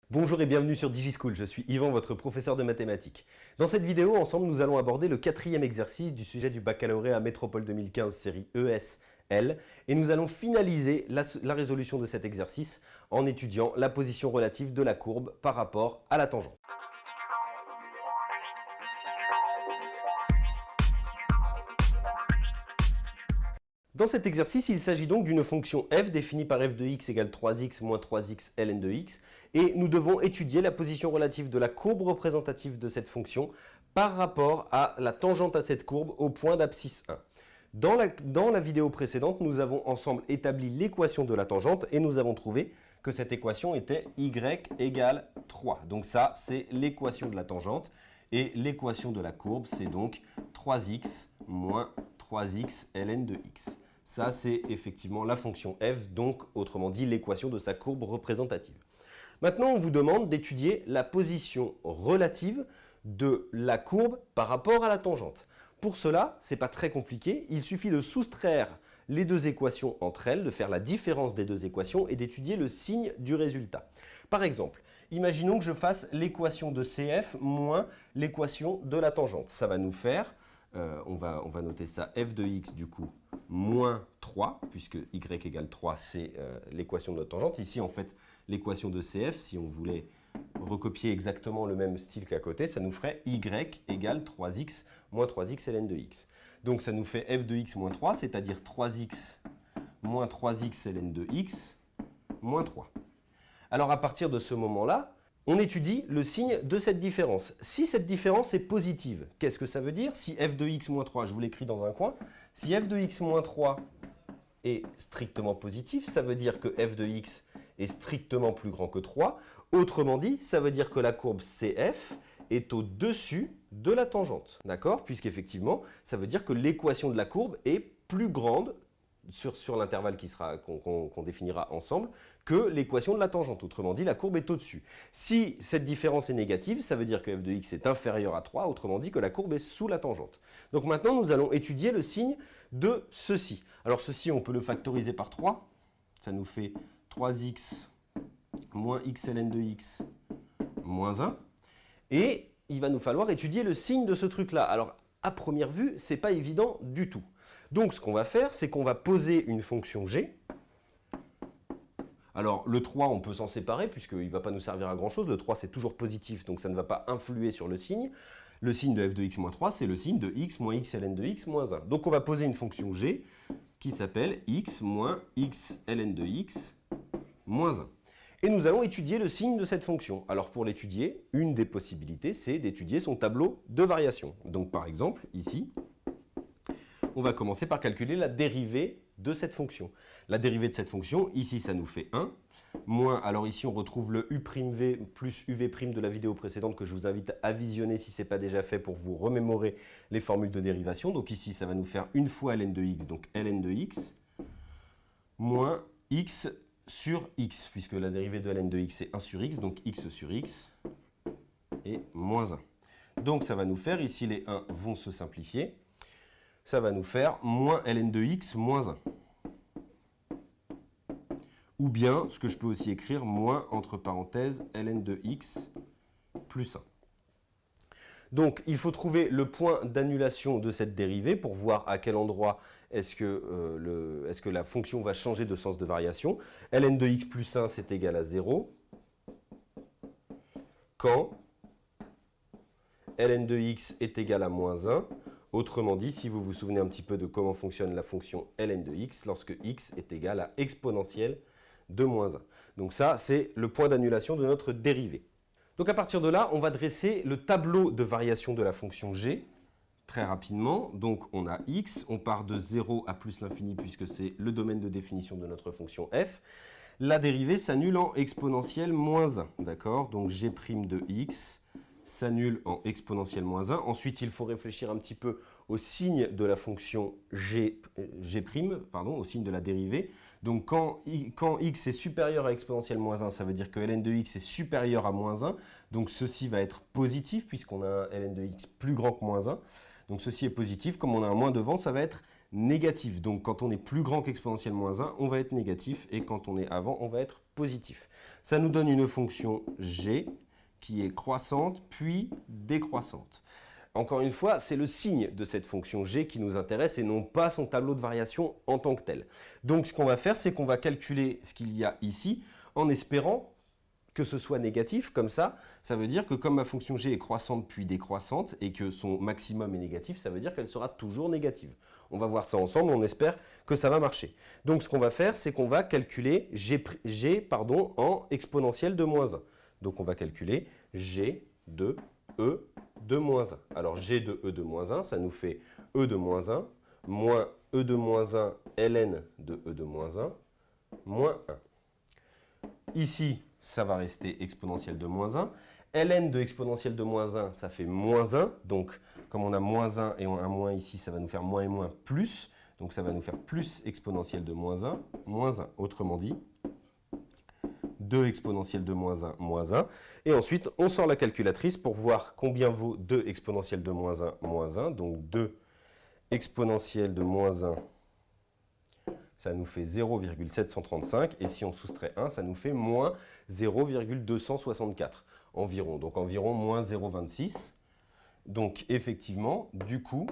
Bonjour et bienvenue sur DigiSchool, je suis Yvan, votre professeur de mathématiques. Dans cette vidéo, ensemble, nous allons aborder le quatrième exercice du sujet du baccalauréat Métropole 2015 série ES-L et nous allons finaliser la résolution de cet exercice en étudiant la position relative de la courbe par rapport à la tangente. Dans cet exercice, il s'agit donc d'une fonction f définie par f de x égale 3x moins 3x ln de x et nous devons étudier la position relative de la courbe représentative de cette fonction par rapport à la tangente à cette courbe au point d'abscisse 1. Dans la vidéo précédente, nous avons ensemble établi l'équation de la tangente et nous avons trouvé que cette équation était y égale 3. Donc ça, c'est l'équation de la tangente et l'équation de la courbe, c'est donc 3x moins 3x ln de x. Ça, c'est effectivement la fonction f, donc autrement dit l'équation de sa courbe représentative. Maintenant, on vous demande d'étudier la position relative de la courbe par rapport à la tangente. Pour cela, ce n'est pas très compliqué, il suffit de soustraire les deux équations entre elles, de faire la différence des deux équations et d'étudier le signe du résultat. Par exemple, imaginons que je fasse l'équation de CF moins l'équation de la tangente. Ça va nous faire, on va noter ça, f de x du coup, moins 3, puisque y égale 3, c'est l'équation de notre tangente. Ici, en fait, l'équation de CF, si on voulait recopier exactement le même style qu'à côté, ça nous ferait y égale 3x moins 3x ln de x. Donc ça nous fait f de x moins 3, c'est-à-dire 3x moins 3x ln de x moins 3. Alors à partir de ce moment-là, on étudie le signe de cette différence. Si cette différence est positive, qu'est-ce que ça veut dire? Si f de x moins 3, je vous l'écris dans un coin, si f de x moins 3 est strictement positif, ça veut dire que f de x est strictement plus grand que 3. Autrement dit, ça veut dire que la courbe CF est au-dessus de la tangente. D'accord? Puisqu'effectivement, ça veut dire que l'équation de la courbe est plus grande sur l'intervalle qu'on définira ensemble que l'équation de la tangente. Autrement dit, la courbe est au-dessus. Si cette différence est négative, ça veut dire que f de x est inférieur à 3, autrement dit que la courbe est sous la tangente. Donc maintenant, nous allons étudier le signe de ceci. Alors ceci, on peut le factoriser par 3. Ça nous fait 3x moins x ln de x moins 1. Et il va nous falloir étudier le signe de ce truc-là. Alors, à première vue, ce n'est pas évident du tout. Donc, ce qu'on va faire, c'est qu'on va poser une fonction g. Alors, le 3, on peut s'en séparer, puisqu'il ne va pas nous servir à grand-chose. Le 3, c'est toujours positif, donc ça ne va pas influer sur le signe. Le signe de f de x moins 3, c'est le signe de x moins x ln de x moins 1. Donc, on va poser une fonction g qui s'appelle x moins x ln de x moins 1. Et nous allons étudier le signe de cette fonction. Alors pour l'étudier, une des possibilités, c'est d'étudier son tableau de variation. Donc par exemple, ici, on va commencer par calculer la dérivée de cette fonction. La dérivée de cette fonction, ici, ça nous fait 1, moins, alors ici, on retrouve le u'v plus uv' de la vidéo précédente que je vous invite à visionner si ce n'est pas déjà fait pour vous remémorer les formules de dérivation. Donc ici, ça va nous faire une fois ln de x, donc ln de x, moins x sur x, puisque la dérivée de ln de x c'est 1 sur x, donc x sur x et moins 1. Donc ça va nous faire, ici les 1 vont se simplifier, ça va nous faire moins ln de x moins 1. Ou bien, ce que je peux aussi écrire, moins entre parenthèses ln de x plus 1. Donc, il faut trouver le point d'annulation de cette dérivée pour voir à quel endroit est-ce que la fonction va changer de sens de variation. Ln de x plus 1, c'est égal à 0. Quand ln de x est égal à moins 1. Autrement dit, si vous vous souvenez un petit peu de comment fonctionne la fonction ln de x, lorsque x est égal à exponentielle de moins 1. Donc ça, c'est le point d'annulation de notre dérivée. Donc à partir de là, on va dresser le tableau de variation de la fonction g très rapidement. Donc on a x, on part de 0 à plus l'infini puisque c'est le domaine de définition de notre fonction f. La dérivée s'annule en exponentielle moins 1. D'accord? Donc g' de x s'annule en exponentielle moins 1. Ensuite, il faut réfléchir un petit peu au signe de la fonction g', au signe de la dérivée. Donc quand x est supérieur à exponentielle moins 1, ça veut dire que ln de x est supérieur à moins 1. Donc ceci va être positif puisqu'on a un ln de x plus grand que moins 1. Donc ceci est positif. Comme on a un moins devant, ça va être négative. Donc quand on est plus grand qu'exponentielle moins 1, on va être négatif, et quand on est avant, on va être positif. Ça nous donne une fonction g qui est croissante puis décroissante. Encore une fois, c'est le signe de cette fonction g qui nous intéresse et non pas son tableau de variation en tant que tel. Donc ce qu'on va faire, c'est qu'on va calculer ce qu'il y a ici en espérant que ce soit négatif. Comme ça veut dire que comme ma fonction g est croissante puis décroissante et que son maximum est négatif, ça veut dire qu'elle sera toujours négative. On va voir ça ensemble, on espère que ça va marcher. Donc ce qu'on va faire, c'est qu'on va calculer g en exponentielle de moins 1. Donc on va calculer g de e de moins 1. Alors g de e de moins 1, ça nous fait e de moins 1, moins e de moins 1 ln de e de moins 1, moins 1. Ici, ça va rester exponentielle de moins 1. ln de exponentielle de moins 1, ça fait moins 1. Donc, comme on a moins 1 et un moins ici, ça va nous faire moins et moins plus. Donc, ça va nous faire plus exponentielle de moins 1, moins 1. Autrement dit, 2 exponentielle de moins 1, moins 1. Et ensuite, on sort la calculatrice pour voir combien vaut 2 exponentielle de moins 1, moins 1. Donc, 2 exponentielle de moins 1, ça nous fait 0,735. Et si on soustrait 1, ça nous fait moins 0,264 environ. Donc, environ moins 0,26. Donc, effectivement, du coup,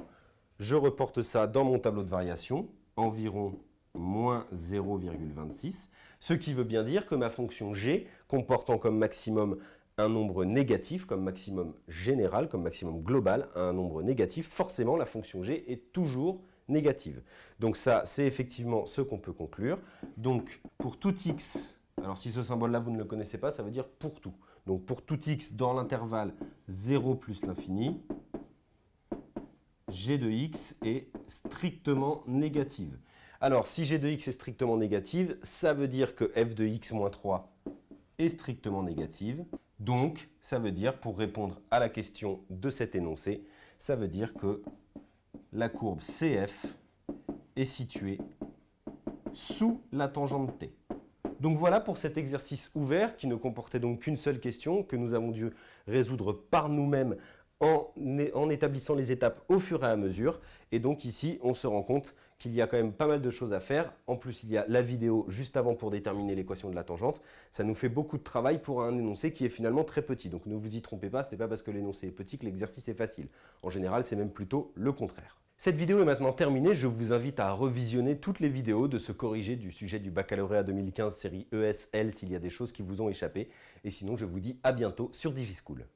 je reporte ça dans mon tableau de variation, environ moins 0,26, ce qui veut bien dire que ma fonction g, comportant comme maximum un nombre négatif, comme maximum général, comme maximum global, un nombre négatif, forcément la fonction g est toujours négative. Donc ça, c'est effectivement ce qu'on peut conclure. Donc pour tout x, alors si ce symbole-là vous ne le connaissez pas, ça veut dire pour tout. Donc pour tout x dans l'intervalle 0 plus l'infini, g de x est strictement négative. Alors, si g de x est strictement négative, ça veut dire que f de x moins 3 est strictement négative. Donc, ça veut dire, pour répondre à la question de cet énoncé, ça veut dire que la courbe CF est située sous la tangente t. Donc voilà pour cet exercice ouvert qui ne comportait donc qu'une seule question que nous avons dû résoudre par nous-mêmes en établissant les étapes au fur et à mesure. Et donc ici, on se rend compte qu'il y a quand même pas mal de choses à faire. En plus, il y a la vidéo juste avant pour déterminer l'équation de la tangente. Ça nous fait beaucoup de travail pour un énoncé qui est finalement très petit. Donc ne vous y trompez pas, ce n'est pas parce que l'énoncé est petit que l'exercice est facile. En général, c'est même plutôt le contraire. Cette vidéo est maintenant terminée. Je vous invite à revisionner toutes les vidéos, de se corriger du sujet du baccalauréat 2015 série ESL s'il y a des choses qui vous ont échappé. Et sinon, je vous dis à bientôt sur DigiSchool.